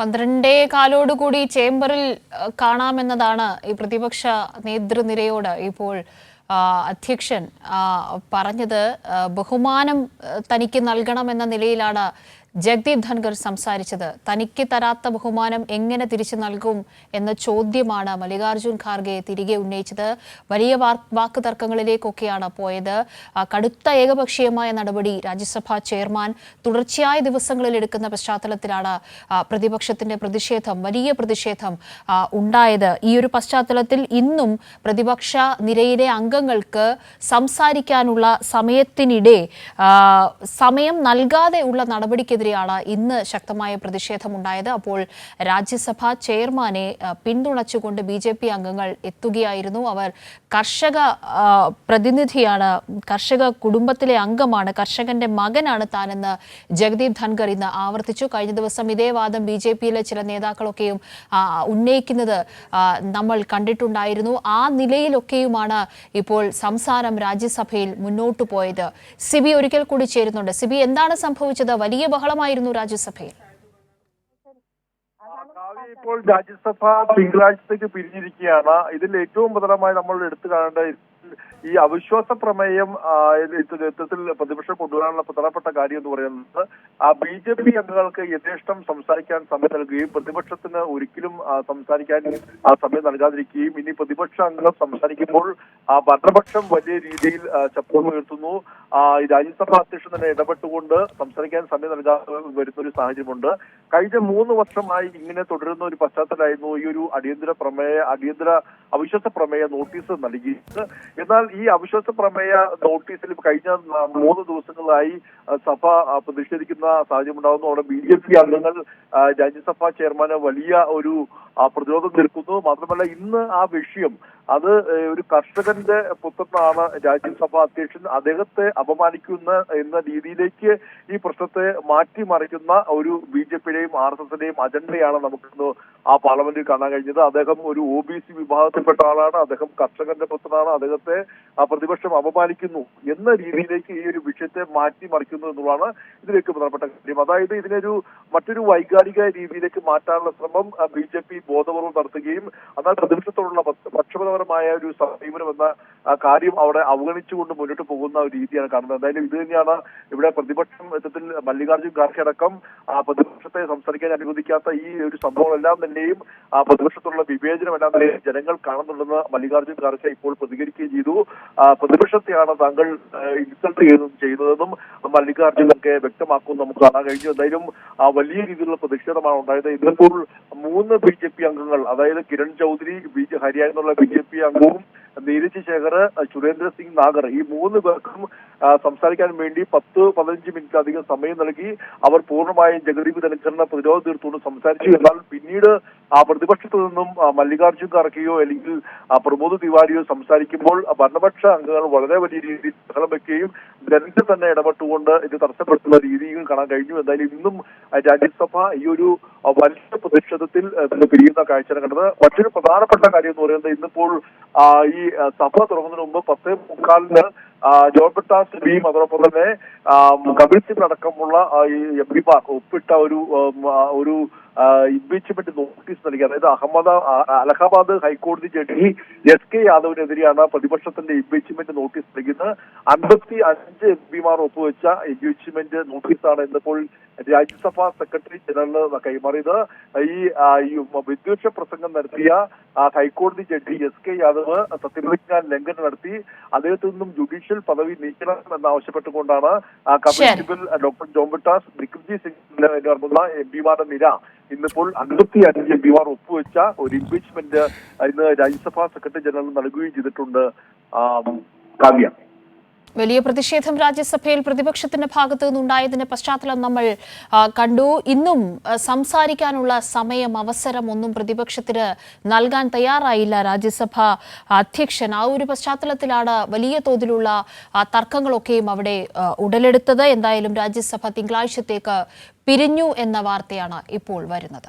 12:15 ചേംബറിൽ കാണാമെന്നതാണ് ഈ പ്രതിപക്ഷ നേതൃനിരയോട് ഇപ്പോൾ അധ്യക്ഷൻ പറഞ്ഞത്. ബഹുമാനം തനിക്ക് നൽകണമെന്ന നിലയിലാണ് ജഗ്ദീപ് ധൻഖർ സംസാരിച്ചത്. തനിക്ക് തരാത്ത ബഹുമാനം എങ്ങനെ തിരിച്ചു നൽകും എന്ന ചോദ്യമാണ് മല്ലികാർജുൻ ഖാർഗെ തിരികെ ഉന്നയിച്ചത്. വലിയ വാക്ക് തർക്കങ്ങളിലേക്കൊക്കെയാണ് പോയത്. കടുത്ത ഏകപക്ഷീയമായ നടപടി രാജ്യസഭാ ചെയർമാൻ തുടർച്ചയായ ദിവസങ്ങളിൽ എടുക്കുന്ന പശ്ചാത്തലത്തിലാണ് പ്രതിപക്ഷത്തിന്റെ പ്രതിഷേധം, വലിയ പ്രതിഷേധം ഉണ്ടായത്. ഈ ഒരു പശ്ചാത്തലത്തിൽ ഇന്നും പ്രതിപക്ഷ നിരയിലെ അംഗങ്ങൾക്ക് സംസാരിക്കാനുള്ള സമയത്തിനിടെ സമയം നൽകാതെ ഉള്ള നടപടിക്ക് ഇന്ന് ശക്തമായ പ്രതിഷേധമുണ്ടായത്. അപ്പോൾ രാജ്യസഭാ ചെയർമാനെ പിന്തുണച്ചുകൊണ്ട് BJP അംഗങ്ങൾ എത്തുകയായിരുന്നു. അവർ കർഷക പ്രതിനിധിയാണ്, കർഷക കുടുംബത്തിലെ അംഗമാണ്, കർഷകന്റെ മകനാണ് താനെന്ന് ജഗ്ദീപ് ധൻഖർ ഇന്ന് ആവർത്തിച്ചു. കഴിഞ്ഞ ദിവസം ഇതേ വാദം BJPയിലെ ചില നേതാക്കളൊക്കെയും ഉന്നയിക്കുന്നത് നമ്മൾ കണ്ടിട്ടുണ്ടായിരുന്നു. ആ നിലയിലൊക്കെയുമാണ് ഇപ്പോൾ സംസാരം രാജ്യസഭയിൽ മുന്നോട്ടു പോയത്. സിബി ഒരിക്കൽ കൂടി ചേരുന്നുണ്ട്. സിബി, എന്താണ് സംഭവിച്ചത്? വലിയ ബഹളമായിരുന്നു രാജ്യസഭയിൽ. ഇപ്പോൾ രാജ്യസഭ തിങ്കളാഴ്ചത്തേക്ക് പിരിഞ്ഞിരിക്കുകയാണ്. ഇതിൽ ഏറ്റവും പ്രധാനമായി നമ്മൾ എടുത്തു കാണേണ്ട ഈ അവിശ്വാസ പ്രമേയം യഥാർത്ഥത്തിൽ പ്രതിപക്ഷം കൊണ്ടുവരാനുള്ള പ്രധാനപ്പെട്ട കാര്യം എന്ന് പറയുന്നത് BJP അംഗങ്ങൾക്ക് യഥേഷ്ടം സംസാരിക്കാൻ സമയം നൽകുകയും പ്രതിപക്ഷത്തിന് ഒരിക്കലും സംസാരിക്കാൻ സമയം നൽകാതിരിക്കുകയും ഇനി പ്രതിപക്ഷ അംഗങ്ങൾ സംസാരിക്കുമ്പോൾ ഭരണപക്ഷം വലിയ രീതിയിൽ ശബ്ദമുയർത്തുന്നു. രാജ്യസഭാ അധ്യക്ഷൻ തന്നെ ഇടപെട്ടുകൊണ്ട് സംസാരിക്കാൻ സമയം നൽകാതെ വരുന്ന ഒരു സാഹചര്യമുണ്ട്. കഴിഞ്ഞ 3 വർഷമായി ഇങ്ങനെ തുടരുന്ന ഒരു പശ്ചാത്തലമായിരുന്നു ഈ ഒരു അടിയന്തര അവിശ്വാസ പ്രമേയ നോട്ടീസ് നൽകിയത്. എന്നാൽ ഈ അവിശ്വാസ പ്രമേയ നോട്ടീസിൽ കഴിഞ്ഞ 3 ദിവസങ്ങളായി സഭ പ്രതിഷേധിക്കുന്ന സാഹചര്യം ഉണ്ടാകുന്നു. അവിടെ BJP അംഗങ്ങൾ രാജ്യസഭാ ചെയർമാന് വലിയ ഒരു പ്രതിരോധം നിൽക്കുന്നു. മാത്രമല്ല ഇന്ന് ആ വിഷയം അത് ഒരു കർഷകന്റെ പുത്രനാണ് രാജ്യസഭാ അധ്യക്ഷൻ, അദ്ദേഹത്തെ അപമാനിക്കുന്ന എന്ന രീതിയിലേക്ക് ഈ പ്രശ്നത്തെ മാറ്റിമറിക്കുന്ന ഒരു BJPയുടെയും RSSന്റെയും അജണ്ടയാണ് നമുക്കിന്ന് പാർലമെന്റിൽ കാണാൻ കഴിഞ്ഞത്. അദ്ദേഹം ഒരു OBC വിഭാഗത്തിൽപ്പെട്ട ആളാണ്, അദ്ദേഹം കർഷകന്റെ പുത്രനാണ്, അദ്ദേഹത്തെ പ്രതിപക്ഷം അപമാനിക്കുന്നു എന്ന രീതിയിലേക്ക് ഈ ഒരു വിഷയത്തെ മാറ്റിമറിക്കുന്നു എന്നുള്ളതാണ് ഇതിലേക്ക് പ്രധാനപ്പെട്ട കാര്യം. അതായത് ഇതിനൊരു മറ്റൊരു വൈകാരിക രീതിയിലേക്ക് മാറ്റാനുള്ള ശ്രമം BJP ബോധപൂർവ്വം നടത്തുകയും എന്നാൽ പ്രതിപക്ഷത്തോടുള്ള പക്ഷപാതപരമായ ഒരു സമീപനം എന്ന കാര്യം അവിടെ അവഗണിച്ചുകൊണ്ട് മുന്നോട്ട് പോകുന്ന ഒരു രീതിയാണ് കാണുന്നത്. എന്തായാലും ഇത് തന്നെയാണ് ഇവിടെ പ്രതിപക്ഷം യഥാർത്ഥത്തിൽ മല്ലികാർജുൻ ഖാർഗെ അടക്കം പ്രതിപക്ഷത്തെ സംസാരിക്കാൻ അനുവദിക്കാത്ത ഈ ഒരു സംഭവങ്ങളെല്ലാം തന്നെയും പ്രതിപക്ഷത്തുള്ള വിവേചനമെല്ലാം തന്നെ ജനങ്ങൾ കാണുന്നുണ്ടെന്ന് മല്ലികാർജുൻ ഖാർഗെ ഇപ്പോൾ പ്രതികരിക്കുകയും ചെയ്തു. പ്രതിപക്ഷത്തെയാണ് താങ്കൾ ഇൻസൾട്ട് ചെയ്തതെന്നും മല്ലികാർജുൻ ഖാർഗെ വ്യക്തമാക്കുമെന്ന് നമുക്ക് കാണാൻ കഴിഞ്ഞു. എന്തായാലും വലിയ രീതിയിലുള്ള പ്രതിഷേധമാണ് ഉണ്ടായത്. ഇതിപ്പോൾ 3 BJP അംഗങ്ങൾ, അതായത് കിരൺ ചൗധരി ഹരിയാന എന്നുള്ള BJP അംഗവും നീരജ് ശേഖർ, സുരേന്ദ്ര സിംഗ് നാഗർ, ഈ 3 പേർക്കും സംസാരിക്കാൻ വേണ്ടി 10-15 മിനിറ്റ് അധികം സമയം നൽകി. അവർ പൂർണ്ണമായും ജഗദീപ് ധൻഖറിനെ പ്രതിരോധം തീർത്തുകൊണ്ട് സംസാരിച്ചു. എന്നാൽ പിന്നീട് പ്രതിപക്ഷത്തു നിന്നും മല്ലികാർജുൻ ഖാർഗെയോ അല്ലെങ്കിൽ പ്രമോദ് തിവാരിയോ സംസാരിക്കുമ്പോൾ ഭരണപക്ഷ അംഗങ്ങൾ വളരെ വലിയ രീതിയിൽ ബഹളം വെക്കുകയും ധൻഖർ തന്നെ ഇടപെട്ടുകൊണ്ട് ഇത് തടസ്സപ്പെടുത്തുന്ന രീതിയും കാണാൻ കഴിഞ്ഞു. എന്തായാലും ഇന്നും രാജ്യസഭ ഈ ഒരു വലിയ പ്രതിഷേധത്തിൽ പിരിയുന്ന കാഴ്ചയാണ് കണ്ടത്. മറ്റൊരു പ്രധാനപ്പെട്ട കാര്യം എന്ന് പറയുന്നത് ഇന്നിപ്പോൾ ഈ സഭ തുടങ്ങുന്നതിന് മുമ്പ് 10:45 ജോൺ ബ്രിട്ടാസ് സിബിയും അതോടൊപ്പം തന്നെ കപിൽ സിബൽ അടക്കമുള്ള ഈ MPമാർ ഒപ്പിട്ട ഒരു ഇംപീച്ച്മെന്റ് നോട്ടീസ് നൽകി. അതായത് അലഹാബാദ് ഹൈക്കോടതി ജഡ്ജി SK യാദവിനെതിരെയാണ് പ്രതിപക്ഷത്തിന്റെ ഇംപീച്ച്മെന്റ് നോട്ടീസ് നൽകുന്നത്. 55 MPമാർ ഒപ്പുവെച്ച ഇംപീച്ച്മെന്റ് നോട്ടീസാണ് ഇന്നിപ്പോൾ രാജ്യസഭാ സെക്രട്ടറി ജനറൽ കൈമാറിയത്. ഈ വിദ്വേഷ പ്രസംഗം നടത്തിയ ഹൈക്കോടതി ജഡ്ജി SK യാദവ് സത്യപ്രതിജ്ഞാ ലംഘനം നടത്തി അദ്ദേഹത്തിൽ നിന്നും ജുഡീഷ്യൽ പദവി നീക്കണം എന്നാവശ്യപ്പെട്ടുകൊണ്ടാണ് കപിൽ സിബൽ, ഡോക്ടർ ജോൺ ബ്രിട്ടാസ്, ബിക്രംജീത് സിംഗ് അടങ്ങുന്ന MPമാരുടെ നിര ഇന്നിപ്പോൾ 55 MPമാർ ഒപ്പുവെച്ച ഒരു ഇംപീച്ച്മെന്റ് ഇന്ന് രാജ്യസഭാ സെക്രട്ടറി ജനറൽ നൽകുകയും ചെയ്തിട്ടുണ്ട്. കാവ്യ, വലിയ പ്രതിഷേധം രാജ്യസഭയിൽ പ്രതിപക്ഷത്തിന്റെ ഭാഗത്തു നിന്നുണ്ടായതിന്റെ പശ്ചാത്തലം നമ്മൾ കണ്ടു. ഇന്നും സംസാരിക്കാനുള്ള സമയം, അവസരം ഒന്നും പ്രതിപക്ഷത്തിന് നൽകാൻ തയ്യാറായില്ല രാജ്യസഭ അധ്യക്ഷൻ. ആ ഒരു പശ്ചാത്തലത്തിലാണ് വലിയ തോതിലുള്ള തർക്കങ്ങളൊക്കെയും അവിടെ ഉടലെടുത്തത്. എന്തായാലും രാജ്യസഭ തിങ്കളാഴ്ചത്തേക്ക് പിരിഞ്ഞു എന്ന വാർത്തയാണ് ഇപ്പോൾ വരുന്നത്.